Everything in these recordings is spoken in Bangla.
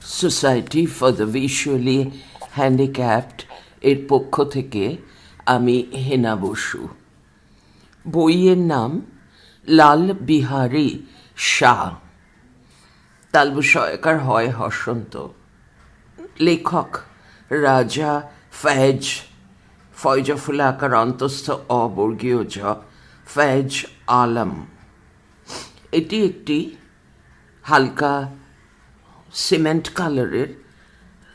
Society for the visually handicapped এর পক্ষ থেকে আমি হেনা বসু। বইয়ের নাম লাল বিহারী শাহ, তালবুসয়কার হয় হসন্ত। লেখক রাজা ফয়জফুল আকার অন্তস্থ অবর্গীয় জ ফেজ আলম। এটি একটি হালকা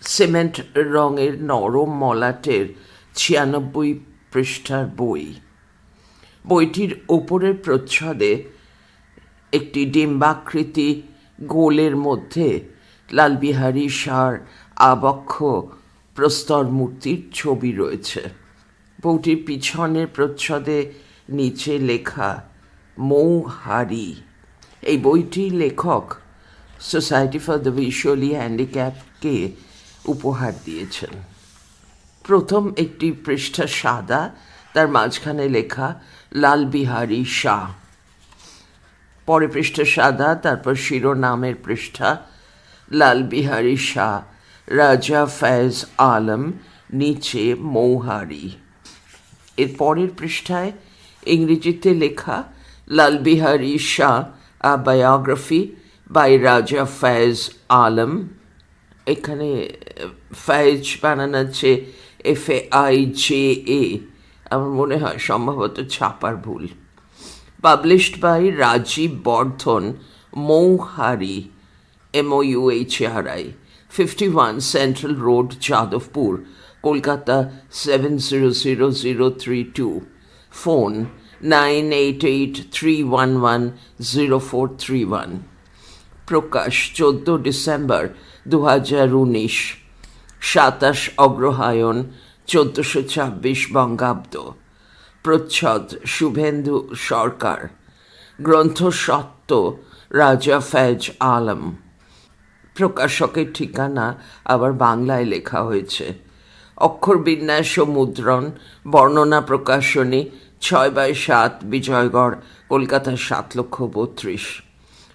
সিমেন্ট রঙের নরম মলাটের 96 পৃষ্ঠার বই। বইটির ওপরের প্রচ্ছদে একটি ডিম্বাকৃতি গোলের মধ্যে লালবিহারী শাহর আবক্ষ প্রস্তর মূর্তির ছবি রয়েছে। বইটির পিছনের প্রচ্ছদে নিচে লেখা মৌহারি। এই বইটির লেখক সোসাইটি ফর দ্য ভিজুয়ালি হ্যান্ডিক্যাপডকে উপহার দিয়েছেন। প্রথম একটি পৃষ্ঠা সাদা, তার মাঝখানে লেখা লাল বিহারী শাহ। পরে পৃষ্ঠা সাদা, তারপর শিরোনামের পৃষ্ঠা লাল বিহারী শাহ, রাজা ফেজ আলম, নিচে মৌহারি। এর পরের পৃষ্ঠায় ইংরেজিতে লেখা লাল বিহারী শাহ, আ বায়োগ্রাফি বাই রাজা ফেজ আলম। এখানে ফেজ বানানো আছে FAIJA, আমার মনে হয় সম্ভবত ছাপার ভুল। Published by Rajib Bardhan, Mouhari MOUHARI, 51 central road, Jadavpur, Kolkata 700032। Phone 9883110431। প্রকাশ 14 ডিসেম্বর 2019, 27 অগ্রহায়ণ 1426 বঙ্গাব্দ। প্রচ্ছদ শুভেন্দু সরকার। গ্রন্থ সত্য রাজা ফেজ আলম। প্রকাশকের ঠিকানা আবার বাংলায় লেখা হয়েছে। অক্ষরবিন্যাস ও মুদ্রণ বর্ণনা প্রকাশনী 6/7 বিজয়গড়, কলকাতা 7,32,000,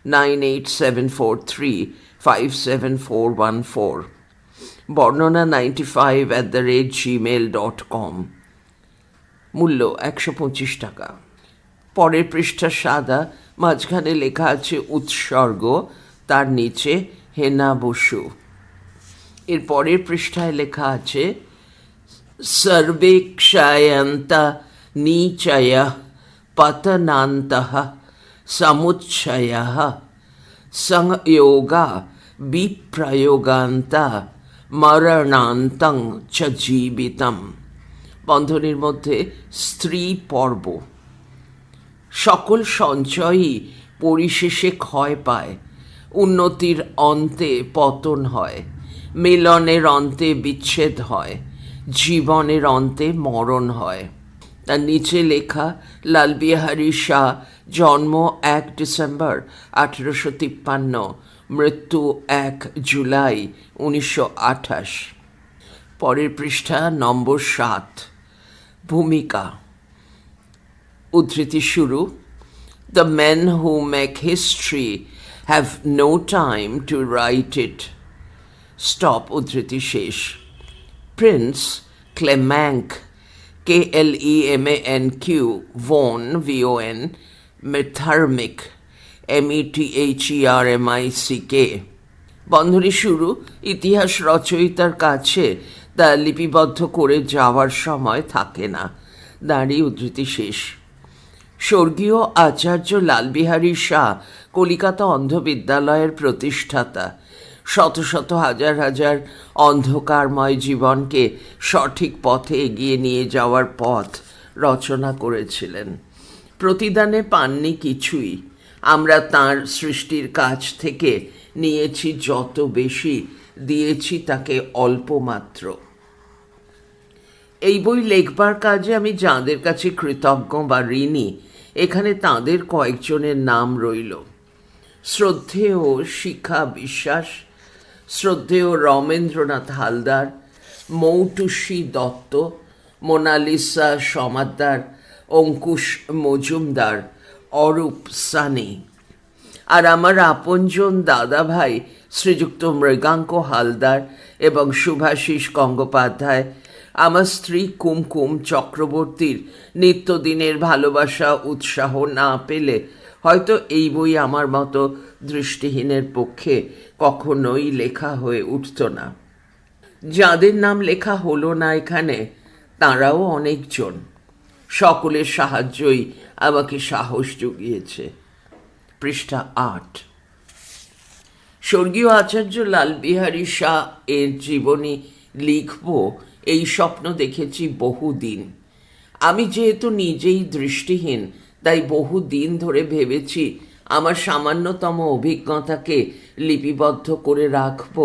9874357414। বর্ণনা 95@gmail.com। মূল্য 125 টাকা। পরের পৃষ্ঠা সাদা, মাঝখানে লেখা আছে উৎসর্গ, তার নিচে হেনা বসু। এর পরের পৃষ্ঠায় লেখা আছে সর্বেক্ষায়ন্তা নিচয়ঃ পতনান্তঃ সমুচ্ছয়ঃ সংয়োগা বিপ্রয়োগান্তা মরণান্তং চ জীবিতম। বন্ধনীর মধ্যে স্ত্রী পর্ব। সকল সঞ্চয়ই পরিশেষে ক্ষয় পায়, উন্নতির অন্তে পতন হয়, মিলনের অন্তে বিচ্ছেদ হয়, জীবনের অন্তে মরণ হয়। তার নিচে লেখা লাল বিহারী শাহ, জন্ম 1 ডিসেম্বর 1853, মৃত্যু 1 জুলাই 1928। পরের পৃষ্ঠা নম্বর 7। ভূমিকা। উদ্ধৃতি শুরু। The men who make history have no time to write it. Stop. উদ্ধৃতি শেষ। Prince Klemanq, KLEMANQ, von, VON, Metternich, METHERMICK। বন্ধনী শুরু। ইতিহাস রচয়িতার কাছে তা লিপিবদ্ধ করে যাওয়ার সময় থাকে না। দাঁড়িয়ে উদ্ধৃতি শেষ। স্বর্গীয় আচার্য লালবিহারী শাহ কলিকাতা অন্ধ বিদ্যালয়ের প্রতিষ্ঠাতা। শত শত হাজার হাজার অন্ধকারময় জীবনকে সঠিক পথে এগিয়ে নিয়ে যাওয়ার পথ রচনা করেছিলেন। প্রতিদানে পাননি কিছুই। আমরা তাঁর সৃষ্টির কাছ থেকে নিয়েছি যত বেশি, দিয়েছি তাকে অল্প মাত্র। এই বই লেখবার কাজে আমি যাঁদের কাছে কৃতজ্ঞ বা ঋণী, এখানে তাঁদের কয়েকজনের নাম রইল। শ্রদ্ধেয় শিখা বিশ্বাস, শ্রদ্ধেয় রমেন্দ্রনাথ হালদার, মৌটুসী দত্ত, মোনালিসা সমাদ্দার, অঙ্কুশ মজুমদার, অরূপ সানি। আর আমার আপনজন দাদা ভাই শ্রীযুক্ত মৃগাঙ্ক হালদার এবং শুভাশিস গঙ্গোপাধ্যায়, আমার স্ত্রী কুমকুম চক্রবর্তীর নিত্যদিনের ভালোবাসা উৎসাহ না পেলে হয়তো এই বই আমার মতো দৃষ্টিহীনের পক্ষে কখনোই লেখা হয়ে উঠত না। যাদের নাম লেখা হলো না এখানে, তাঁরাও অনেকজন। সকলের সাহায্যই আমাকে সাহস জুগিয়েছে। পৃষ্ঠা 8। স্বর্গীয় আচার্য লালবিহারী শাহ এর জীবনী লিখব এই স্বপ্ন দেখেছি বহুদিন। আমি যেহেতু নিজেই দৃষ্টিহীন, তাই বহুদিন ধরে ভেবেছি আমার সামান্যতম অভিজ্ঞতাকে লিপিবদ্ধ করে রাখব,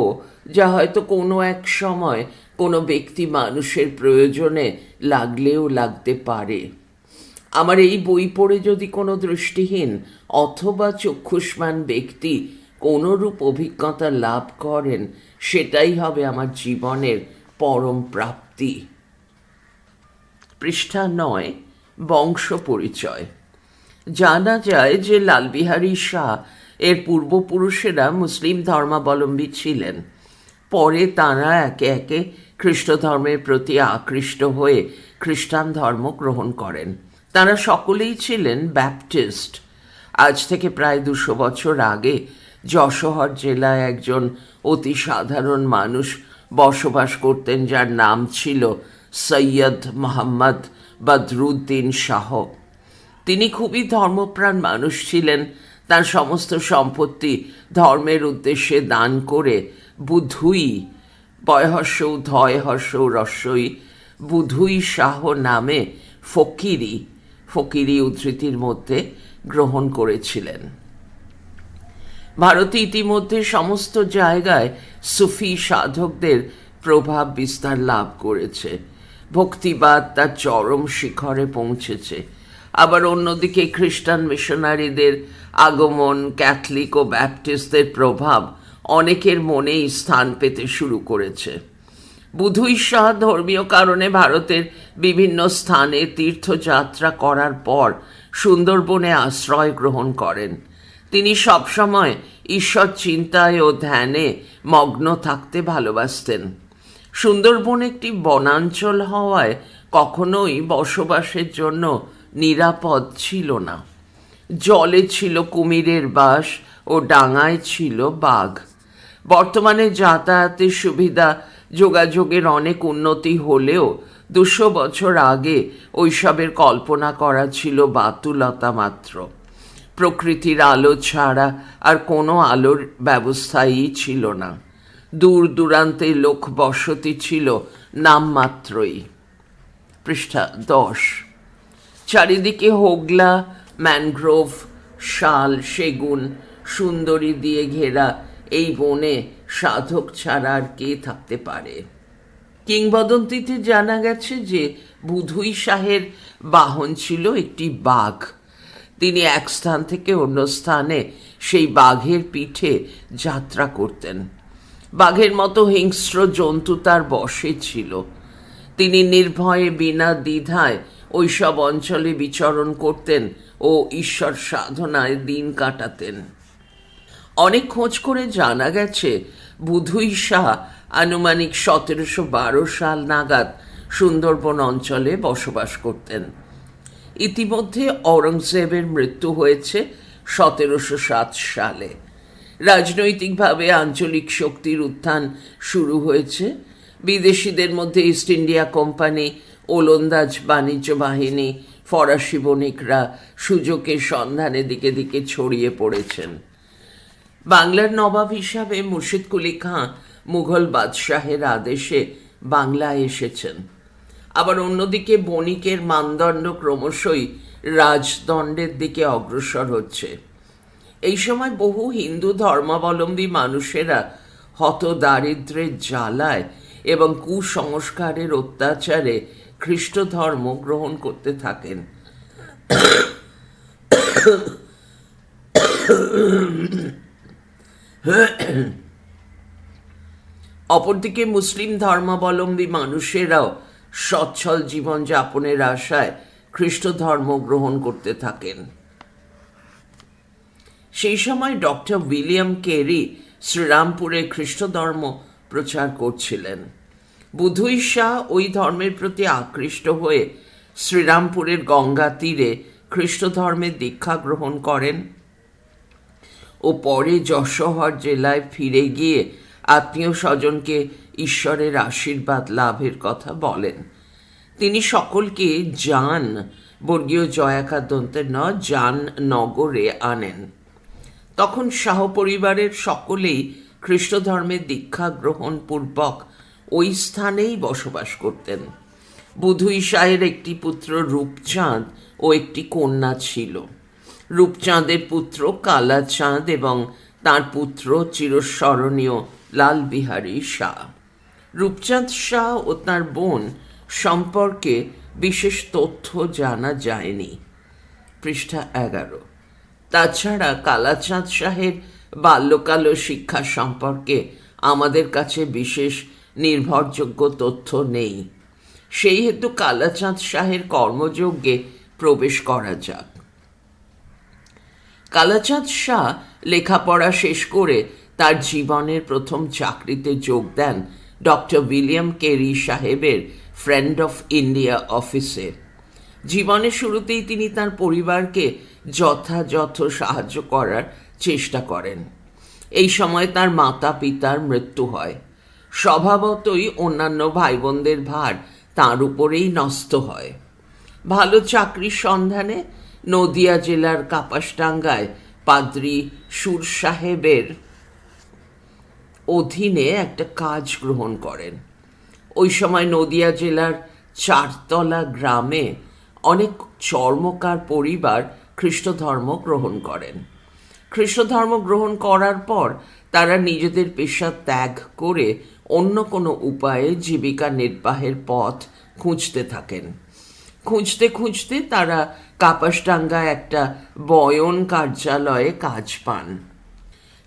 যা হয়তো কোনো এক সময় কোনো ব্যক্তি মানুষের প্রয়োজনে লাগলেও লাগতে পারে। আমার এই বই পড়ে যদি কোনো দৃষ্টিহীন অথবা চক্ষুষ্মান ব্যক্তি কোনোরূপ অভিজ্ঞতা লাভ করেন, সেটাই হবে আমার জীবনের পরম প্রাপ্তি। পৃষ্ঠা 9। বংশ পরিচয়। জানা যায় যে লালবিহারী শাহ এর পূর্বপুরুষেরা মুসলিম ধর্মাবলম্বী ছিলেন। পরে তাঁরা একে একে খ্রিস্ট ধর্মের প্রতি আকৃষ্ট হয়ে খ্রিস্টান ধর্ম গ্রহণ করেন। তাঁরা সকলেই ছিলেন ব্যাপটিস্ট। আজ থেকে প্রায় 200 বছর আগে যশোহর জেলায় একজন অতি সাধারণ মানুষ বসবাস করতেন, যার নাম ছিল সৈয়দ মোহাম্মদ বদরুদ্দিন শাহ। তিনি খুবই ধর্মপ্রাণ মানুষ ছিলেন। তার সমস্ত সম্পত্তি ধর্মের উদ্দেশ্যে দান করে বুধুই, বয়হস্য ধয় হর্ষ রস্যই, বুধুই শাহ নামে ফকিরি উদ্ধৃতির মধ্যে গ্রহণ করেছিলেন। ভারতে ইতিমধ্যে সমস্ত জায়গায় সুফি সাধকদের প্রভাব বিস্তার লাভ করেছে। ভক্তিবাদ তার চরম শিখরে পৌঁছেছে। আবার অন্যদিকে খ্রিস্টান মিশনারিদের আগমন, ক্যাথলিক ও ব্যাপটিস্টদের প্রভাব অনেকের মনেই স্থান পেতে শুরু করেছে। বুধুই শাহ ধর্মীয় কারণে ভারতের বিভিন্ন স্থানে তীর্থযাত্রা করার পর সুন্দরবনে আশ্রয় গ্রহণ করেন। তিনি সবসময় ঈশ্বর চিন্তায় ও ধ্যানে মগ্ন থাকতে ভালোবাসতেন। সুন্দরবন একটি বনাঞ্চল হওয়ায় কখনোই বসবাসের জন্য নিরাপদ ছিল না। জলে ছিল কুমিরের বাস ও ডাঙায় ছিল বাঘ। বর্তমানে যাতায়াতের সুবিধা, যোগাযোগের অনেক উন্নতি হলেও 200 বছর আগে ওইসবের কল্পনা করা ছিল বাতুলতা মাত্র। প্রকৃতির আলো ছাড়া আর কোনো আলোর ব্যবস্থাই ছিল না। দূর দূরান্তে লোক বসতি ছিল নামমাত্রই। পৃষ্ঠা 10। চারিদিকে হোগলা, ম্যানগ্রোভ, শাল, সেগুন, সুন্দরী দিয়ে ঘেরা এই বনে সাধক ছাড়া আর কে থাকতে পারে? কিংবদন্তিতে জানা গেছে যে বুধুই শাহের বাহন ছিল একটি বাঘ। তিনি এক স্থান থেকে অন্য স্থানে সেই বাঘের পিঠে যাত্রা করতেন। বাঘের মতো হিংস্র জন্তু তার বশে ছিল। তিনি নির্ভয়ে বিনা দ্বিধায় ওইসব অঞ্চলে বিচরণ করতেন ও ঈশ্বর সাধনায় দিন কাটাতেন। অনেক খোঁজ করে জানা গেছে বুধুই শাহ আনুমানিক 1712 সাল নাগাদ সুন্দরবন অঞ্চলে বসবাস করতেন। ইতিমধ্যে ঔরঙ্গজেবের মৃত্যু হয়েছে 1707 সালে। রাজনৈতিকভাবে আঞ্চলিক শক্তির উত্থান শুরু হয়েছে। বিদেশিদের মধ্যে ইস্ট ইন্ডিয়া কোম্পানি, ওলন্দাজ বাণিজ্য বাহিনী, ফরাসি বণিকরা সুযোগের সন্ধানে দিকে দিকে ছড়িয়ে পড়েছেন। বাংলার নবাব হিসাবে মুর্শিদ কুলি খাঁ মুঘল বাদশাহের আদেশে বাংলায় এসেছেন। আবার অন্যদিকে বণিকের মানদণ্ড ক্রমশই রাজদণ্ডের দিকে অগ্রসর হচ্ছে। এই সময় বহু হিন্দু ধর্মাবলম্বী মানুষেরা হত দারিদ্র্যের জ্বালায় এবং কুসংস্কারের অত্যাচারে খ্রিস্ট ধর্ম গ্রহণ করতে থাকেন। অপরদিকে মুসলিম ধর্মাবলম্বী মানুষেরাও সচ্ছল জীবনযাপনের আশায় খ্রিস্ট ধর্ম গ্রহণ করতে থাকেন। সেই সময় ডক্টর উইলিয়াম কেরি শ্রীরামপুরে খ্রিস্ট ধর্ম প্রচার করছিলেন। বুধুই শাহ ওই ধর্মের প্রতি আকৃষ্ট হয়ে শ্রীরামপুরের গঙ্গা তীরে খ্রিস্ট ধর্মের দীক্ষা গ্রহণ করেন ও পরে যশোহর জেলায় ফিরে গিয়ে আত্মীয় স্বজনকে ঈশ্বরের আশীর্বাদ লাভের কথা বলেন। তিনি সকলকে জান, বর্গীয় জয়াকার দন্তের জান নগরে আনেন। তখন শাহ পরিবারের সকলেই খ্রিস্ট ধর্মের দীক্ষা গ্রহণ পূর্বক ওই স্থানেই বসবাস করতেন। বুধুই শাহের একটি পুত্র রূপচাঁদ ও একটি কন্যা ছিল। রূপচাঁদের পুত্র কালাচাঁদ এবং তার পুত্র চিরস্মরণীয় লালবিহারী শাহ। রূপচাঁদ শাহ ও তার বোন সম্পর্কে বিশেষ তথ্য জানা যায়নি। পৃষ্ঠা 11। তাছাড়া কালাচাঁদ শাহের বাল্যকাল ও শিক্ষা সম্পর্কে আমাদের কাছে বিশেষ নির্ভরযোগ্য তথ্য নেই। সেই হেতু কালাচাঁদ শাহের কর্মযজ্ঞে প্রবেশ করা যাক। কালাচাঁদ শাহ লেখাপড়া শেষ করে তার জীবনের প্রথম চাকরিতে যোগ দেন ডক্টর উইলিয়াম কেরি সাহেবের ফ্রেন্ড অফ ইন্ডিয়া অফিসে। জীবনের শুরুতেই তিনি তার পরিবারকে যথাযথ সাহায্য করার চেষ্টা করেন। এই সময় তার মাতা পিতার মৃত্যু হয়। স্বভাবতই অন্যান্য ভাই বোনদের ভার তাঁর উপরেই ন্যস্ত হয়। ভালো চাকরির সন্ধানে নদিয়া জেলার কাপাসডাঙ্গায় পাদ্রী সুর সাহেবের অধীনে একটা কাজ গ্রহণ করেন। ওই সময় নদিয়া জেলার চারতলা গ্রামে অনেক চর্মকার পরিবার খ্রিস্ট ধর্ম গ্রহণ করেন। খ্রিস্ট ধর্ম গ্রহণ করার পর তারা নিজেদের পেশা ত্যাগ করে অন্য কোনো উপায়ে জীবিকা নির্বাহের পথ খুঁজতে থাকেন। খুঁজতে খুঁজতে তারা কাপাসডাঙ্গায় একটা বয়ন কার্যালয়ে কাজ পান।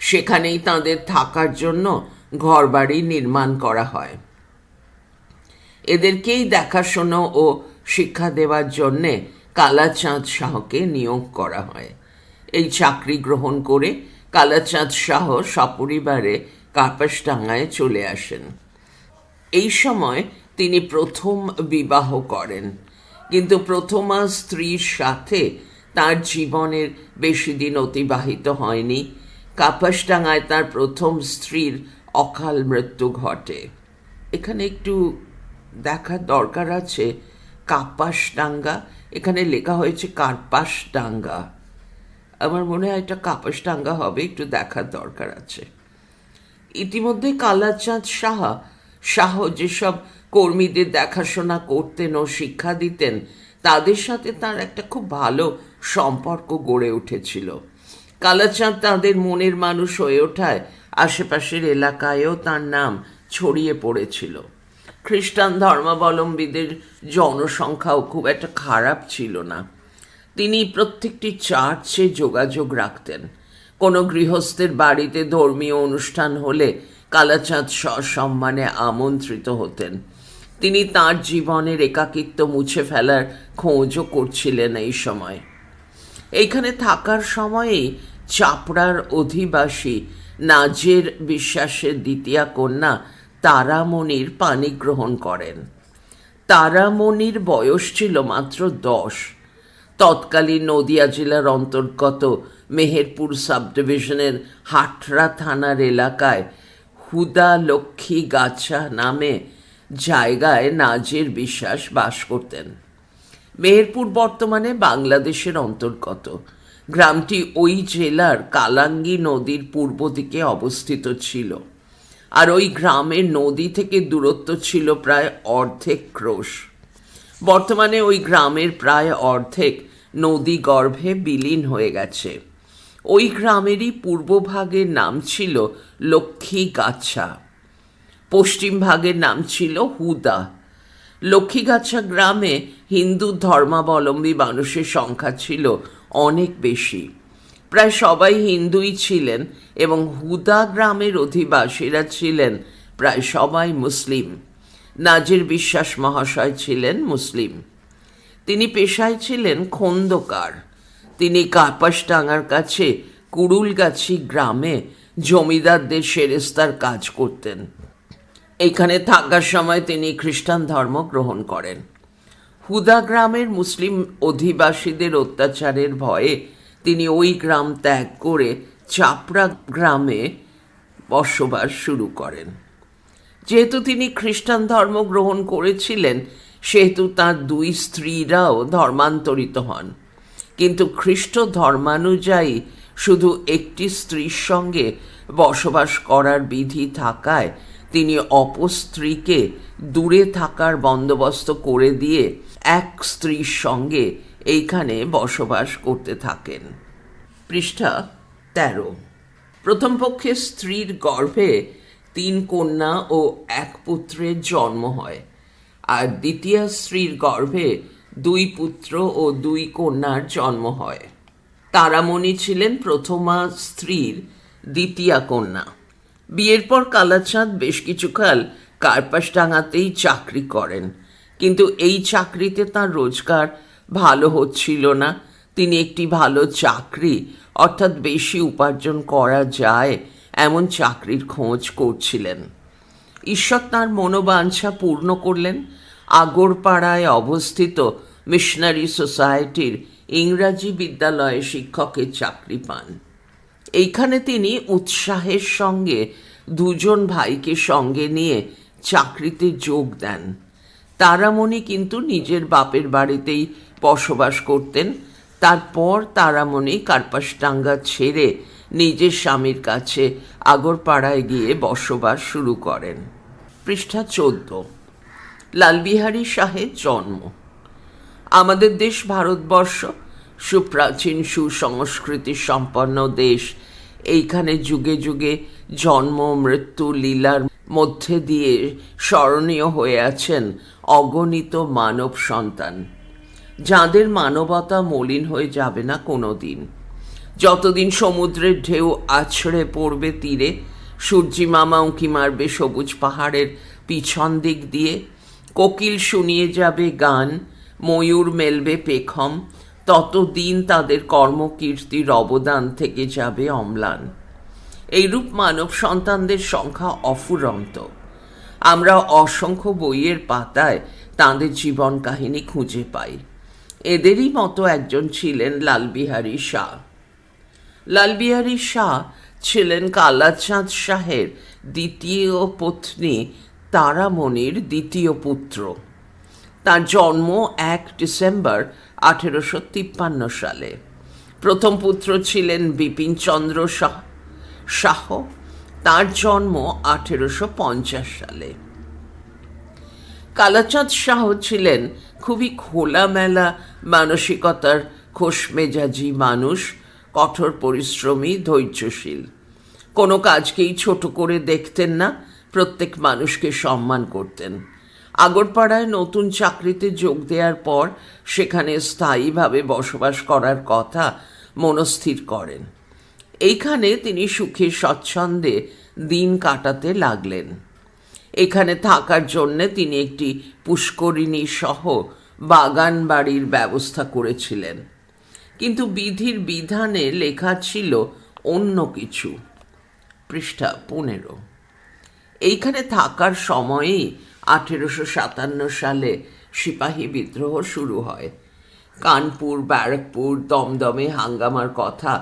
সেখানেই তাদের থাকার জন্য ঘরবাড়ি নির্মাণ করা হয়। এদেরকেই দেখাশোনা ও শিক্ষা দেওয়ার জন্যে কালাচাঁদ শাহকে নিয়োগ করা হয়। এই চাকরি গ্রহণ করে কালাচাঁদ শাহ সপরিবারে কাপাসডাঙ্গায় চলে আসেন। এই সময় তিনি প্রথম বিবাহ করেন, কিন্তু প্রথমা স্ত্রীর সাথে তার জীবনের বেশি দিন অতিবাহিত হয়নি। কাপাসডাঙ্গায় তার প্রথম স্ত্রীর অকাল মৃত্যু ঘটে। এখানে একটু দেখার দরকার আছে, কাপাসডাঙ্গা, এখানে লেখা হয়েছে কার্পাসডাঙ্গা। আমার মনে হয় এটা কাপাসডাঙ্গা হবে, একটু দেখার দরকার আছে। ইতিমধ্যে কালাচাঁদ শাহ যেসব কর্মীদের দেখাশোনা করতেন ও শিক্ষা দিতেন, তাদের সাথে তার একটা খুব ভালো সম্পর্ক গড়ে উঠেছিল। কালাচাঁদ তাদের মনের মানুষ হয়ে ওঠায় আশেপাশের এলাকায়ও তার নাম ছড়িয়ে পড়েছিল। খ্রিস্টান ধর্মাবলম্বীদের জনসংখ্যাও খুব একটা খারাপ ছিল না। তিনি প্রত্যেকটি চার্চে যোগাযোগ রাখতেন। কোনো গৃহস্থের বাড়িতে ধর্মীয় অনুষ্ঠান হলে কালাচাঁদ সসম্মানে আমন্ত্রিত হতেন। তিনি তাঁর জীবনের একাকিত্ব মুছে ফেলার খোঁজও করছিলেন এই সময়। এইখানে থাকার সময়েই চাপড়ার অধিবাসী নাজের বিশ্বাসের দ্বিতীয়া কন্যা তারামণির পানি গ্রহণ করেন। তারামণির বয়স ছিল মাত্র 10। তৎকালীন নদিয়া জেলার অন্তর্গত মেহেরপুর সাব ডিভিশনের হাটরা থানার এলাকায় হুদা লক্ষ্মী গাছা নামে জায়গায় নাজের বিশ্বাস বাস করতেন। মেহেরপুর বর্তমানে বাংলাদেশের অন্তর্গত। গ্রামটি ওই জেলার কালাঙ্গি নদীর পূর্ব দিকে অবস্থিত ছিল, আর ওই গ্রামের নদী থেকে দূরত্ব ছিল প্রায় অর্ধেক ক্রোশ। বর্তমানে ওই গ্রামের প্রায় অর্ধেক নদী গর্ভে বিলীন হয়ে গেছে। ওই গ্রামেরই পূর্ব ভাগের নাম ছিল লক্ষ্মীগাছা, পশ্চিম ভাগের নাম ছিল হুদা। লক্ষ্মীগাছা গ্রামে হিন্দু ধর্মাবলম্বী মানুষের সংখ্যা ছিল অনেক বেশি। প্রায় সবাই হিন্দুই ছিলেন এবং হুদা গ্রামের অধিবাসীরা ছিলেন প্রায় সবাই মুসলিম। নাজির বিশ্বাস মহাশয় ছিলেন মুসলিম। তিনি পেশায় ছিলেন খন্দকার। তিনি কাপাসডাঙ্গার কাছে কুড়ুলগাছি গ্রামে জমিদারদের সেরেস্তার কাজ করতেন। এখানে থাকার সময় তিনি খ্রিস্টান ধর্ম গ্রহণ করেন। হুদা গ্রামের মুসলিম অধিবাসীদের অত্যাচারের ভয়ে তিনি ওই গ্রাম ত্যাগ করে চাপড়া গ্রামে বসবাস শুরু করেন। যেহেতু তিনি খ্রিস্টান ধর্ম গ্রহণ করেছিলেন, সেহেতু তাঁর দুই স্ত্রীরাও ধর্মান্তরিত হন। কিন্তু খ্রিস্ট ধর্মানুযায়ী শুধু একটি স্ত্রীর সঙ্গে বসবাস করার বিধি থাকায় তিনি অপর স্ত্রীকে দূরে থাকার বন্দোবস্ত করে দিয়ে এক স্ত্রীর সঙ্গে এইখানে বসবাস করতে থাকেন। পৃষ্ঠা 13। প্রথম পক্ষে স্ত্রীর গর্ভে 3 কন্যা ও 1 পুত্রের জন্ম হয়, আর দ্বিতীয় স্ত্রীর গর্ভে 2 পুত্র ও 2 কন্যার জন্ম হয়। তারামণি ছিলেন প্রথমা স্ত্রীর দ্বিতীয়া কন্যা। বিয়ের পর কালাচাঁদ বেশ কিছুকাল কার্পাসডাঙ্গাতেই চাকরি করেন, কিন্তু এই চাকরিতে তার রোজগার ভালো হচ্ছিল না। তিনি একটি ভালো চাকরি, অর্থাৎ বেশি উপার্জন করা যায় এমন চাকরির খোঁজ করছিলেন। ঈশ্বর তাঁর মনোবাঞ্ছা পূর্ণ করলেন। আগরপাড়ায় অবস্থিত মিশনারি সোসাইটির ইংরাজি বিদ্যালয়ে শিক্ষকের চাকরি পান। এইখানে তিনি উৎসাহের সঙ্গে 2 ভাইকে সঙ্গে নিয়ে চাকরিতে যোগ দেন। তারামণি কিন্তু নিজের বাপের বাড়িতেই বসবাস করতেন। তারপর তারামণি কার্পাসডাঙ্গা ছেড়ে নিজের স্বামীর কাছে আগরপাড়ায় গিয়ে বসবাস শুরু করেন। পৃষ্ঠা 14। লালবিহারী শাহের জন্ম। আমাদের দেশ ভারতবর্ষ সুপ্রাচীন সুসংস্কৃতি সম্পন্ন দেশ। এইখানে যুগে যুগে জন্ম মৃত্যু লীলার মধ্যে দিয়ে স্মরণীয় হয়ে আছেন অগণিত মানব সন্তান, যাদের মানবতা মলিন হয়ে যাবে না কোনো দিন। যতদিন সমুদ্রের ঢেউ আছড়ে পড়বে তীরে, সূর্যি মামা উঁকি মারবে সবুজ পাহাড়ের পিছন দিক দিয়ে, কোকিল শুনিয়ে যাবে গান, ময়ূর মেলবে পেখম, ততদিন তাদের কর্মকীর্তির অবদান থেকে যাবে অম্লান। এইরূপ মানব সন্তানদের সংখ্যা অফুরন্ত। আমরা অসংখ্য বইয়ের পাতায় তাঁদের জীবন কাহিনী খুঁজে পাই। এদেরই মতো একজন ছিলেন লালবিহারী শাহ। লালবিহারী শাহ ছিলেন কালাচাঁদ শাহের দ্বিতীয় পত্নী তারামণির দ্বিতীয় পুত্র। তার জন্ম 1 ডিসেম্বর 1853 সালে। প্রথম পুত্র ছিলেন বিপিনচন্দ্র শাহ। তার জন্ম 1850 সালে। কালাচাঁদ শাহ ছিলেন খুবই খোলামেলা মানসিকতার খোশমেজাজি মানুষ, কঠোর পরিশ্রমী, ধৈর্যশীল। কোনো কাজকেই ছোট করে দেখতেন না, প্রত্যেক মানুষকে সম্মান করতেন। আগরপাড়ায় নতুন চাকরিতে যোগ দেওয়ার পর সেখানে স্থায়ীভাবে বসবাস করার কথা মনস্থির করেন। এইখানে তিনি সুখে স্বচ্ছন্দে দিন কাটাতে লাগলেন। এখানে থাকার জন্যে তিনি একটি পুষ্করিণী সহ বাগান বাড়ির ব্যবস্থা করেছিলেন, কিন্তু বিধির বিধানে লেখা ছিল অন্য কিছু। পৃষ্ঠা 15। এইখানে থাকার সময়েই 1857 সালে সিপাহী বিদ্রোহ শুরু হয়। কানপুর, ব্যারাকপুর, দমদমে হাঙ্গামার কথা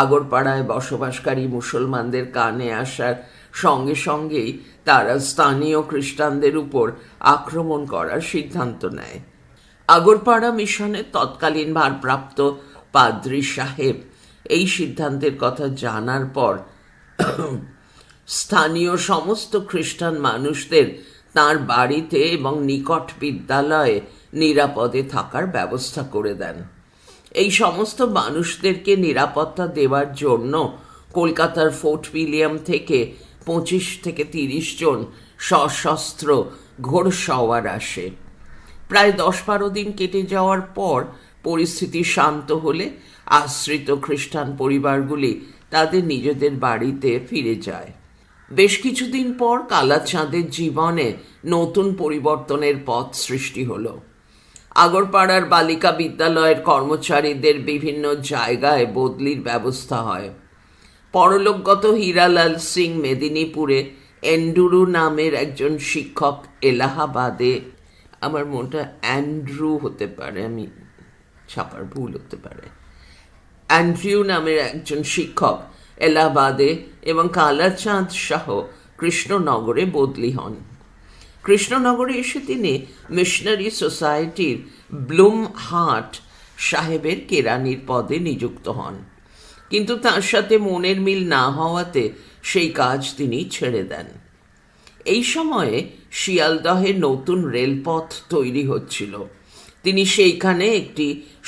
আগরপাড়ায় বসবাসকারী মুসলমানদের কানে আসার সঙ্গে সঙ্গেই তারা স্থানীয় খ্রিস্টানদের উপর আক্রমণ করার সিদ্ধান্ত নেয়। আগরপাড়া মিশনের তৎকালীন ভারপ্রাপ্ত পাদ্রী সাহেব এই সিদ্ধান্তের কথা জানার পর স্থানীয় সমস্ত খ্রিস্টান মানুষদের তাঁর বাড়িতে এবং নিকট বিদ্যালয়ে নিরাপদে থাকার ব্যবস্থা করে দেন। এই সমস্ত মানুষদেরকে নিরাপত্তা দেওয়ার জন্য কলকাতার ফোর্ট উইলিয়াম থেকে 25 থেকে 30 জন সশস্ত্র ঘোড়সওয়ার আসে। প্রায় 10-12 দিন কেটে যাওয়ার পর পরিস্থিতি শান্ত হলে আশ্রিত খ্রিস্টান পরিবারগুলি তাদের নিজেদের বাড়িতে ফিরে যায়। বেশ কিছুদিন পর কালাচাঁদের জীবনে নতুন পরিবর্তনের পথ সৃষ্টি হলো। আগরপাড়ার বালিকা বিদ্যালয়ের কর্মচারীদের বিভিন্ন জায়গায় বদলির ব্যবস্থা হয়। পরলোকগত হীরালাল সিং মেদিনীপুরে এন্ডুরু নামের একজন শিক্ষক এলাহাবাদে, আমার মনটা অ্যান্ড্রু হতে পারে, আমি ছাপার ভুল হতে পারে, অ্যান্ড্রিউ নামের একজন শিক্ষক এলাহাবাদে এবং কালাচাঁদ শাহ কৃষ্ণনগরে বদলি হন। কৃষ্ণনগরে এসে তিনি মিশনারি সোসাইটির ব্লুমহার্ট সাহেবের কেরানির পদে নিযুক্ত হন, কিন্তু তার সাথে মনের মিল না হওয়াতে সেই কাজ তিনি ছেড়ে দেন। এই সময়ে শিয়ালদহে নতুন রেলপথ তৈরি হচ্ছিল। তিনি সেইখানে একটি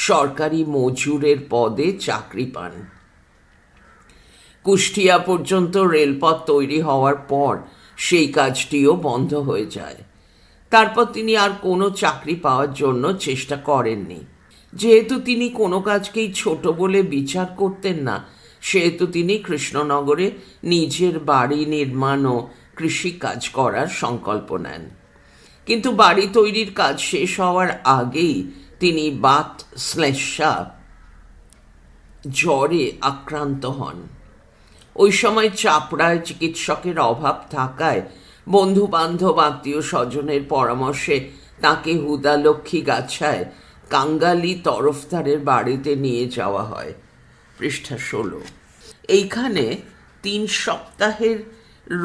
সরকারি মজুরের পদে চাকরি পান। কুষ্টিয়া পর্যন্ত রেলপথ তৈরি হওয়ার পর সেই কাজটিও বন্ধ হয়ে যায়। তারপর তিনি আর কোনো চাকরি পাওয়ার জন্য চেষ্টা করেননি। যেহেতু তিনি কোনো কাজকেই ছোট বলে বিচার করতেন না, সেহেতু তিনি কৃষ্ণনগরে নিজের বাড়ি নির্মাণ ও কৃষিকাজ করার সংকল্প নেন। কিন্তু বাড়ি তৈরির কাজ শেষ হওয়ার আগেই তিনি বাত শ্লেষা জ্বরে আক্রান্ত হন। ওই সময় চাপড়ায় চিকিৎসকের অভাব থাকায় বন্ধু বান্ধব আত্মীয় স্বজনের পরামর্শে তাকে হুদালক্ষ্মী গাছায় কাঙ্গালি তরফদারের বাড়িতে নিয়ে যাওয়া হয়। পৃষ্ঠা 16। এইখানে 3 সপ্তাহের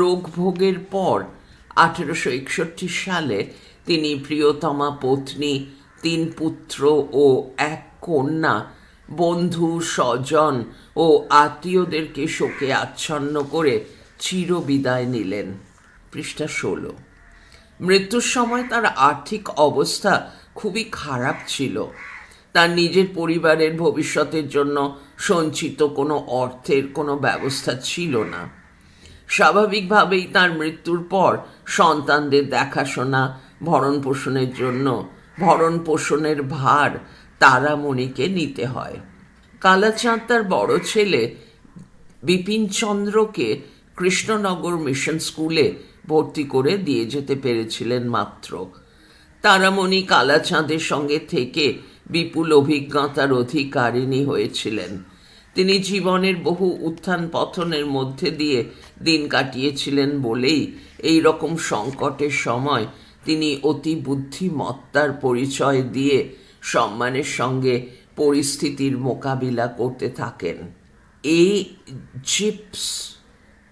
রোগ ভোগের পর 1861 সালে তিনি প্রিয়তমা পত্নী, 3 পুত্র ও 1 কন্যা, বন্ধু স্বজন ও আত্মীয়দেরকে শোকে আচ্ছন্ন করে চিরবিদায় নিলেন। পৃষ্ঠা 16। মৃত্যুর সময় তার আর্থিক অবস্থা খুবই খারাপ ছিল। তার নিজের পরিবারের ভবিষ্যতের জন্য সঞ্চিত কোনো অর্থের কোনো ব্যবস্থা ছিল না। স্বাভাবিকভাবেই তার মৃত্যুর পর সন্তানদের দেখাশোনা, ভরণ পোষণের জন্য ভরণ পোষণের ভার তারামণিকে নিতে হয়। কালাচাঁদ তার বড় ছেলে বিপিনচন্দ্রকে কৃষ্ণনগর মিশন স্কুলে ভর্তি করে দিয়ে যেতে পেরেছিলেন মাত্র। তারামণি কালাচাঁদের সঙ্গে থেকে বিপুল অভিজ্ঞতার অধিকারিণী হয়েছিলেন। তিনি জীবনের বহু উত্থান পতনের মধ্যে দিয়ে দিন কাটিয়েছিলেন বলেই এই রকম সংকটের সময় তিনি অতি বুদ্ধিমত্তার পরিচয় দিয়ে সম্মানের সঙ্গে পরিস্থিতির মোকাবিলা করতে থাকেন। জিপস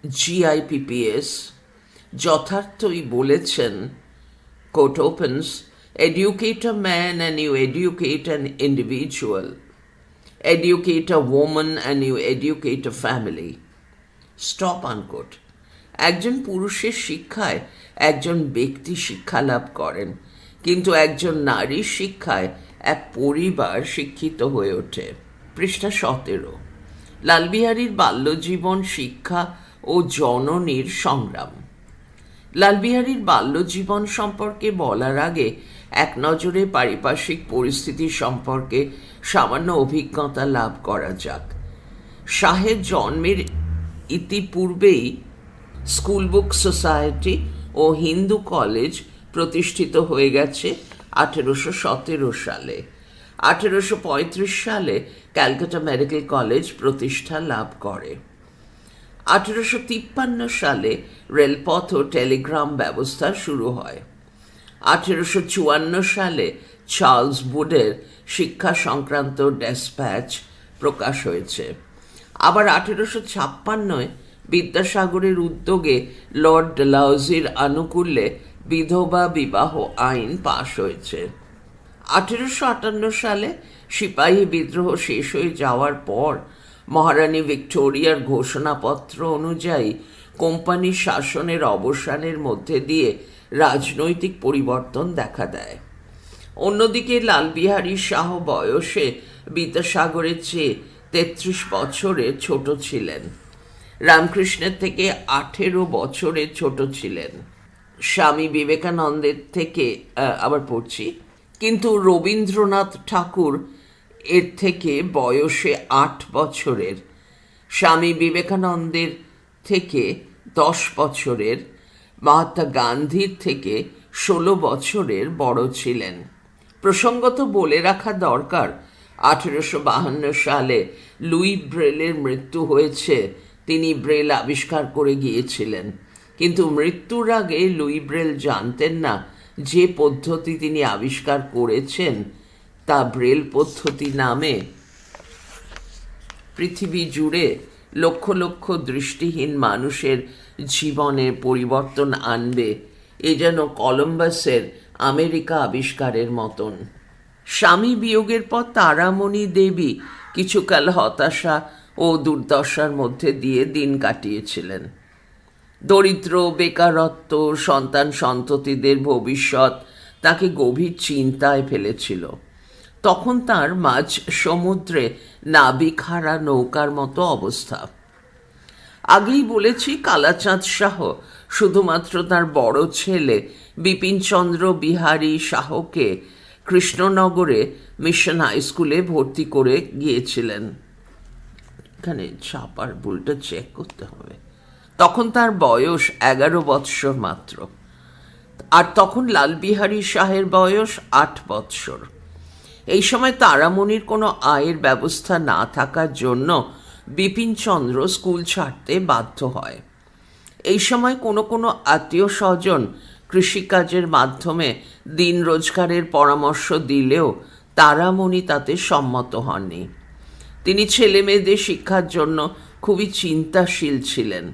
GIPPS যথার্থই বলেছেন, quote opens, educate a man and you educate an individual, educate a woman and you educate a family, stop unquote. একজন পুরুষের শিক্ষায় একজন ব্যক্তি শিক্ষা লাভ করেন, কিন্তু একজন নারীর শিক্ষায় এক পরিবার শিক্ষিত হয়ে ওঠে। পৃষ্ঠা 17। লালবিহারীর বাল্যজীবন, শিক্ষা ও জননীর সংগ্রাম। লালবিহারীর বাল্যজীবন সম্পর্কে বলার আগে এক নজরে পারিপার্শ্বিক পরিস্থিতি সম্পর্কে সামান্য অভিজ্ঞতা লাভ করা যাক। শাহের জন্মের ইতিপূর্বেই স্কুল বুক সোসাইটি ও হিন্দু কলেজ প্রতিষ্ঠিত হয়ে গেছে 1817 সালে। 1835 সালে ক্যালকাটা মেডিকেল কলেজ প্রতিষ্ঠা লাভ করে। 1853 সালে রেলপথ ও টেলিগ্রাম ব্যবস্থা শুরু হয়। 1854 সালে চার্লস বুডের শিক্ষা সংক্রান্ত ডেসপ্যাচ প্রকাশ হয়েছে। আবার 1856 বিদ্যাসাগরের উদ্যোগে লর্ড ডালহাউজির আনুকূল্যে বিধবা বিবাহ আইন পাশ হয়েছে। 1858 সালে সিপাহী বিদ্রোহ শেষ হয়ে যাওয়ার পর মহারানী ভিক্টোরিয়ার ঘোষণাপত্র অনুযায়ী কোম্পানির শাসনের অবসানের মধ্যে দিয়ে রাজনৈতিক পরিবর্তন দেখা দেয়। অন্যদিকে লালবিহারী শাহ বয়সে বিদ্যাসাগরের চেয়ে 33 বছরের ছোট ছিলেন। রামকৃষ্ণের থেকে 18 বছরের ছোট ছিলেন। স্বামী বিবেকানন্দের থেকে আবার পড়ছি, কিন্তু রবীন্দ্রনাথ ঠাকুর এর থেকে বয়সে 8 বছরের, স্বামী বিবেকানন্দের থেকে 10 বছরের, মহাত্মা গান্ধীর থেকে 16 বছরের বড় ছিলেন। প্রসঙ্গত বলে রাখা দরকার, 1852 সালে লুই ব্রেলের মৃত্যু হয়েছে তিনি ব্রেল আবিষ্কার করে গিয়েছিলেন, কিন্তু মৃত্যুর আগে লুই ব্রেল জানতেন না যে পদ্ধতি তিনি আবিষ্কার করেছেন তা ব্রেল পদ্ধতি নামে পৃথিবী জুড়ে লক্ষ লক্ষ দৃষ্টিহীন মানুষের জীবনে পরিবর্তন আনবে। এ যেন কলম্বাসের আমেরিকা আবিষ্কারের মতন। স্বামী বিয়োগের পর তারামণি দেবী কিছুকাল হতাশা ও দুর্দশার মধ্যে দিয়ে দিন কাটিয়েছিলেন। দরিদ্র, বেকারত্ব, সন্তান সন্ততিদের ভবিষ্যৎ তাকে গভীর চিন্তায় ফেলেছিল। তখন তার মাঝ সমুদ্রে নাবিক হারা নৌকার মতো অবস্থা। আগেই বলেছি, কালাচাঁদ শাহ শুধুমাত্র তার বড় ছেলে বিপিনচন্দ্র বিহারী শাহকে কৃষ্ণনগরে মিশন হাই স্কুলে ভর্তি করে গিয়েছিলেন। এখানে ছাপার ভুলটা চেক করতে হবে। তখন তার বয়স 11 বৎসর মাত্র, আর তখন লালবিহারী শাহের বয়স 8 বৎসর। এই সময় তারামণির কোনো আয়ের ব্যবস্থা না থাকার জন্য বিপিনচন্দ্র স্কুল ছাড়তে বাধ্য হয়। এই সময় কোনো কোনো আত্মীয় স্বজন কৃষিকাজের মাধ্যমে দিন রোজগারের পরামর্শ দিলেও তারামণি তাতে সম্মত হননি। তিনি ছেলে মেয়েদের শিক্ষার জন্য খুবই চিন্তাশীল ছিলেন।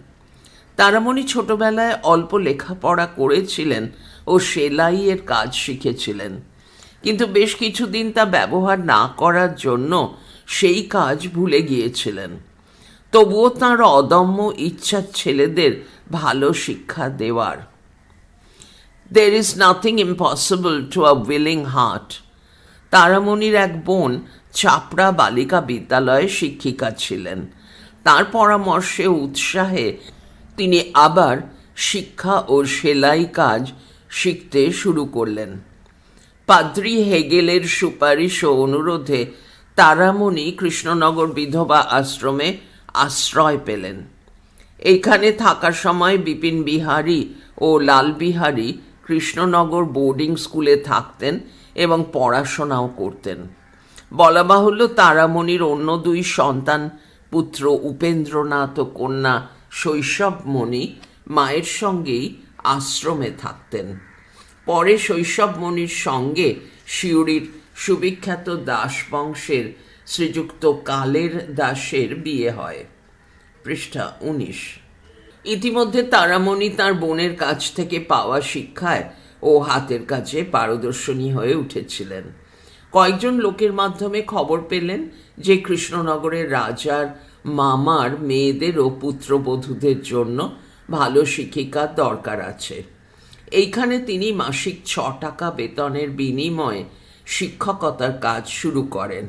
তারামণি ছোটবেলায় অল্প লেখাপড়া করেছিলেন ও সেলাইয়ের কাজ শিখেছিলেন, কিন্তু বেশ কিছুদিন তা ব্যবহার না করার জন্য সেই কাজ ভুলে গিয়েছিলেন। তবুও তাঁর অদম্য ইচ্ছা ছেলেদের ভালো শিক্ষা দেওয়ার। There is nothing impossible to a willing heart. তারামণির এক বোন চাপড়া বালিকা বিদ্যালয়ে শিক্ষিকা ছিলেন। তার পরামর্শে উৎসাহে তিনি আবার শিক্ষা ও সেলাই কাজ শিখতে শুরু করলেন। পাদ্রী হেগেলের সুপারিশ ও অনুরোধে তারামণি কৃষ্ণনগর বিধবা আশ্রমে আশ্রয় পেলেন। এইখানে থাকার সময় বিপিন বিহারী ও লাল বিহারী কৃষ্ণনগর বোর্ডিং স্কুলে থাকতেন এবং পড়াশোনাও করতেন। বলা বাহুল্য, তারামণির অন্য 2 সন্তান পুত্র উপেন্দ্রনাথ ও কন্যা শৈশবমণি মায়ের সঙ্গেই আশ্রমে থাকতেন। পরে শৈশবমণির সঙ্গে সিউড়ির সুবিখ্যাত দাস বংশের শ্রীযুক্ত কালের দাসের বিয়ে হয়। পৃষ্ঠা 19। ইতিমধ্যে তারামণি তার বোনের কাছ থেকে পাওয়া শিক্ষায় ও হাতের কাজে পারদর্শনী হয়ে উঠেছিলেন। কয়েকজন লোকের মাধ্যমে খবর পেলেন যে কৃষ্ণনগরের রাজার মামার মেয়েদের ও পুত্রবধূদের জন্য ভালো শিক্ষিকার দরকার আছে। এইখানে তিনি মাসিক 6 টাকা বেতনের বিনিময়ে শিক্ষকতার কাজ শুরু করেন।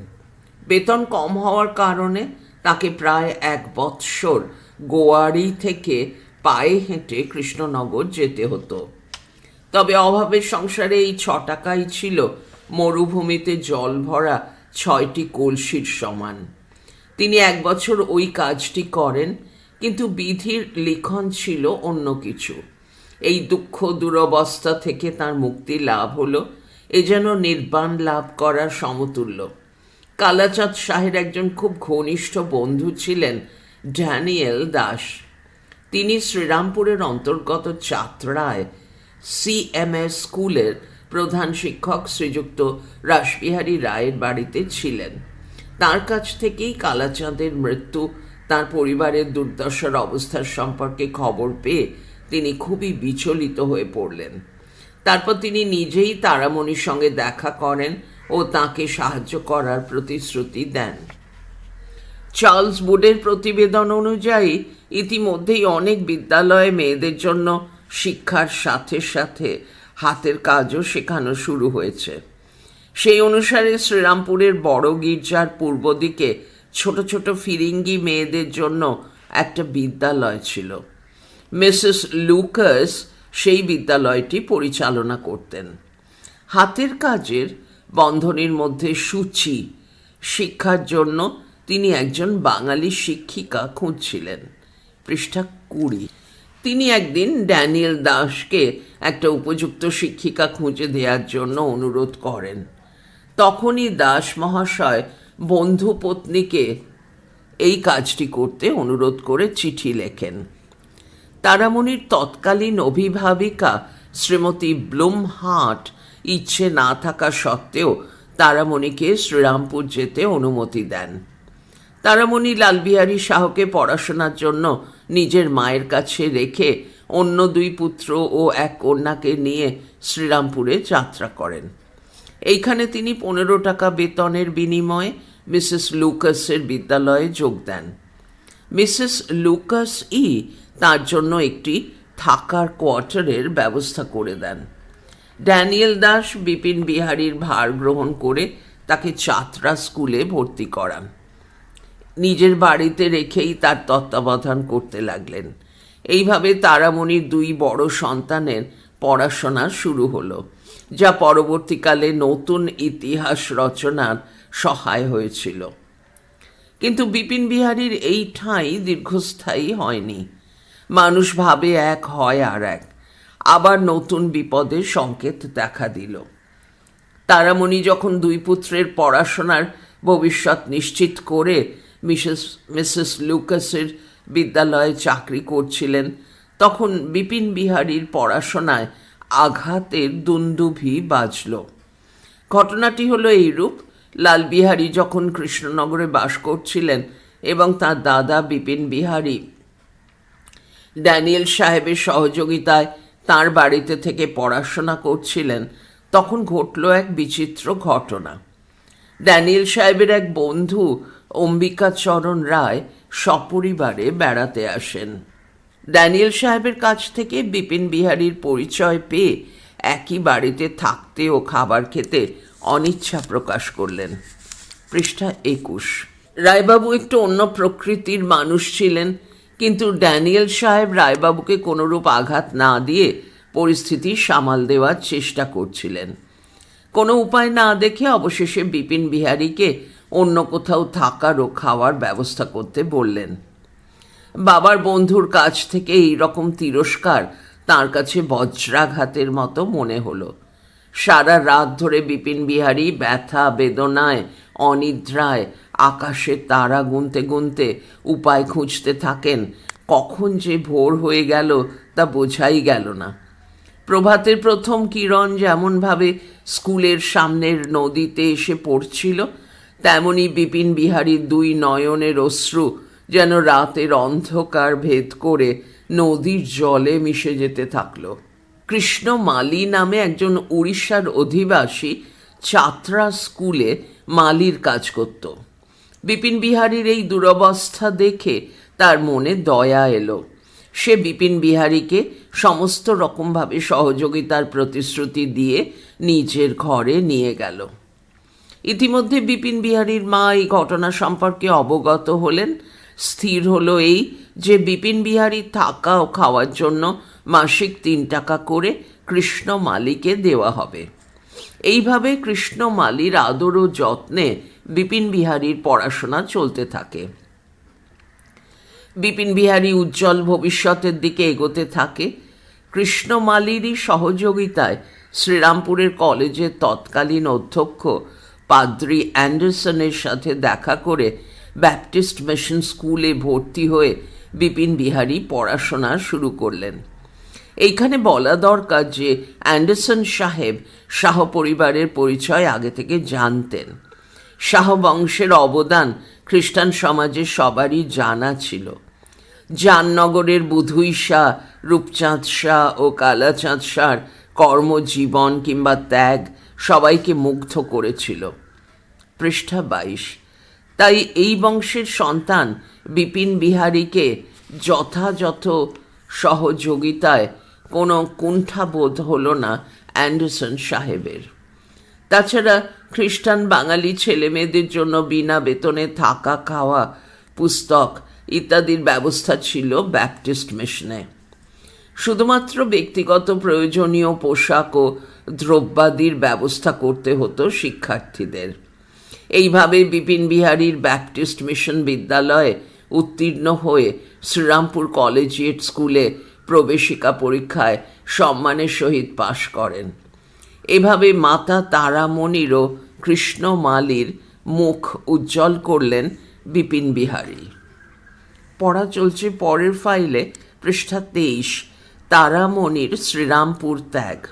বেতন কম হওয়ার কারণে তাকে প্রায় 1 বৎসর গোয়ারি থেকে পায়ে হেঁটে কৃষ্ণনগর যেতে হতো। তবে অভাবের সংসারে এই 6 টাকাই ছিল মরুভূমিতে জল ভরা 6টি কলসির সমান। তিনি 1 বছর ওই কাজটি করেন, কিন্তু বিধির লিখন ছিল অন্য কিছু। এই দুঃখ দুরবস্থা থেকে তার মুক্তি লাভ হলো, এ যেন নির্বাণ লাভ করার সমতুল্য। কালাচাঁদ শাহের একজন খুব ঘনিষ্ঠ বন্ধু ছিলেন ড্যানিয়েল দাস। তিনি শ্রীরামপুরের অন্তর্গত চাতরায় CMS স্কুলের প্রধান শিক্ষক শ্রীযুক্ত রাসবিহারী রায়ের বাড়িতে ছিলেন। তার কাছ থেকেই কালাচাঁদের মৃত্যু, তার পরিবারের দুর্দশার অবস্থার সম্পর্কে খবর পেয়ে তিনি খুবই বিচলিত হয়ে পড়লেন। তারপর তিনি নিজেই তারামণির সঙ্গে দেখা করেন ও তাকে সাহায্য করার প্রতিশ্রুতি দেন। চার্লস বুডের প্রতিবেদন অনুযায়ী ইতিমধ্যেই অনেক বিদ্যালয়ে মেয়েদের জন্য শিক্ষার সাথে সাথে হাতের কাজও শেখানো শুরু হয়েছে। সেই অনুসারে শ্রীরামপুরের বড় গির্জার পূর্ব দিকে ছোট ছোট ফিরিঙ্গি মেয়েদের জন্য একটা বিদ্যালয় ছিল। মিসেস লুকাস সেই বিদ্যালয়টি পরিচালনা করতেন। হাতের কাজের বন্ধনীর মধ্যে সূচি শিক্ষার জন্য তিনি একজন বাঙালি শিক্ষিকা খুঁজছিলেন। পৃষ্ঠা 20। তিনি একদিন ড্যানিয়েল দাসকে একটা উপযুক্ত শিক্ষিকা খুঁজে দেওয়ার জন্য অনুরোধ করেন। তখনই দাস মহাশয় বন্ধু পত্নীকে এই কাজটি করতে অনুরোধ করে চিঠি লেখেন। তারামণির তৎকালীন অভিভাবিকা শ্রীমতী ব্লুমহার্ট ইচ্ছে না থাকা সত্ত্বেও তারামণিকে শ্রীরামপুর যেতে অনুমতি দেন। তারামণি লালবিহারী শাহকে পড়াশোনার জন্য নিজের মায়ের কাছে রেখে অন্য 2 পুত্র ও 1 কন্যাকে নিয়ে শ্রীরামপুরে যাত্রা করেন। এইখানে তিনি 15 টাকা বেতনের বিনিময়ে মিসেস লুকাসের বিদ্যালয়ে যোগ দেন। মিসেস লুকাস তার জন্য একটি থাকার কোয়ার্টারের ব্যবস্থা করে দেন। ড্যানিয়েল দাস বিপিন বিহারীর ভার গ্রহণ করে তাকে চাতরা স্কুলে ভর্তি করান। নিজের বাড়িতে রেখেই তার তত্ত্বাবধান করতে লাগলেন। এইভাবে তারামণির 2 বড় সন্তানের পড়াশোনা শুরু হলো, যা পরবর্তীকালে নতুন ইতিহাস রচনার সহায় হয়েছিল। কিন্তু বিপিন বিহারীর এই ঠাঁই দীর্ঘস্থায়ী হয়নি। মানুষ ভাবে এক হয় আর এক, আবার নতুন বিপদের সংকেত দেখা দিল। তারামণি যখন 2 পুত্রের পড়াশোনার ভবিষ্যৎ নিশ্চিত করে মিসেস লুকাসের বিদ্যালয়ে চাকরি করছিলেন, তখন বিপিন বিহারীর পড়াশোনায় আঘাতের দুন্দুভি বাজল। ঘটনাটি হলো এইরূপ: লালবিহারী যখন কৃষ্ণনগরে বাস করছিলেন এবং তার দাদা বিপিন বিহারী ড্যানিয়েল সাহেবের সহযোগিতায় তার বাড়িতে থেকে পড়াশোনা করছিলেন, তখন ঘটল এক বিচিত্র ঘটনা। ড্যানিয়েল সাহেবের এক বন্ধু অম্বিকাচরণ রায় সপরিবারে বেড়াতে আসেন। ড্যানিয়েল সাহেবের কাছ থেকে বিপিন বিহারীর পরিচয় পেয়ে একই বাড়িতে থাকতে ও খাবার খেতে অনিচ্ছা প্রকাশ করলেন। পৃষ্ঠা 21। রায়বাবু একটু অন্য প্রকৃতির মানুষ ছিলেন, কিন্তু ড্যানিয়েল সাহেব রায়বাবুকে কোনোরূপ আঘাত না দিয়ে পরিস্থিতি সামাল দেওয়ার চেষ্টা করছিলেন। কোনো উপায় না দেখে অবশেষে বিপিন বিহারীকে অন্য কোথাও থাকার ও খাওয়ার ব্যবস্থা করতে বললেন। বাবার বন্ধুর কাছ থেকে এই রকম তিরস্কার তাঁর কাছে বজ্রাঘাতের মতো মনে হলো। সারা রাত ধরে বিপিন বিহারী ব্যথা বেদনায় অনিদ্রায় আকাশের তারা গুনতে গুনতে উপায় খুঁজতে থাকেন। কখন যে ভোর হয়ে গেল তা বোঝাই গেল না। প্রভাতের প্রথম কিরণ যেমনভাবে স্কুলের সামনের নদীতে এসে পড়ছিল, তেমনি বিপিন বিহারীর 2 নয়নের অশ্রু যেন রাতের অন্ধকার ভেদ করে নদীর জলে মিশে যেতে থাকল। কৃষ্ণ মালি নামে একজন উড়িষ্যার অধিবাসী চাতরা স্কুলে মালির কাজ করত। বিপিন বিহারীর এই দুরবস্থা দেখে তার মনে দয়া এলো। সে বিপিন বিহারীকে সমস্ত রকমভাবে সহযোগিতার প্রতিশ্রুতি দিয়ে নিজের ঘরে নিয়ে গেল। ইতিমধ্যে বিপিন বিহারীর মা এই ঘটনা সম্পর্কে অবগত হলেন। স্থির হলো এই যে বিপিন বিহারী থাকা ও খাওয়ার জন্য মাসিক 3 টাকা করে কৃষ্ণ মালিকে দেওয়া হবে। এইভাবে কৃষ্ণ মালির আদর ও যত্নে বিপিন বিহারীর পড়াশোনা চলতে থাকে। বিপিন বিহারী উজ্জ্বল ভবিষ্যতের দিকে এগোতে থাকে। কৃষ্ণ মালিরই সহযোগিতায় শ্রীরামপুরের কলেজের তৎকালীন অধ্যক্ষ পাদ্রি অ্যান্ডারসনের সাথে দেখা করে ব্যাপটিস্ট মিশন স্কুলে ভর্তি হয়ে বিপিন বিহারী পড়াশোনা শুরু করলেন। এইখানে বলা দরকার যে অ্যান্ডারসন সাহেব শাহ পরিবারের পরিচয় আগে থেকে জানতেন। শাহ বংশের অবদান খ্রিস্টান সমাজে সবারই জানা ছিল। জামনগরের বুধুই শাহ, রূপচাঁদ শাহ ও কালাচাঁদ শাহর কর্মজীবন কিংবা ত্যাগ সবাইকে মুগ্ধ করেছিল। পৃষ্ঠা 22। তাই এই বংশের সন্তান বিপিন বিহারীকে যথাযথ সহযোগিতায় কোনো কুণ্ঠাবোধ হলো না অ্যান্ডারসন সাহেবের। তাছাড়া খ্রিস্টান বাঙালি ছেলেমেয়েদের জন্য বিনা বেতনে থাকা খাওয়া পুস্তক ইত্যাদির ব্যবস্থা ছিল ব্যাপটিস্ট মিশনে। শুধুমাত্র ব্যক্তিগত প্রয়োজনীয় পোশাক ও দ্রব্যাদির ব্যবস্থা করতে হতো শিক্ষার্থীদের। এইভাবে বিপিন বিহারীর ব্যাপটিস্ট মিশন বিদ্যালয়ে উত্তীর্ণ হয়ে শ্রীরামপুর কলেজিয়েট স্কুলে প্রবেশিকা পরীক্ষায় সম্মানের সহিত পাশ করেন। এভাবে মাতা তারামণিরও কৃষ্ণ মালির মুখ উজ্জ্বল করলেন বিপিন বিহারী। পড়া চলছে পরের ফাইলে, পৃষ্ঠা 23, তারামণির শ্রীরামপুর ত্যাগ।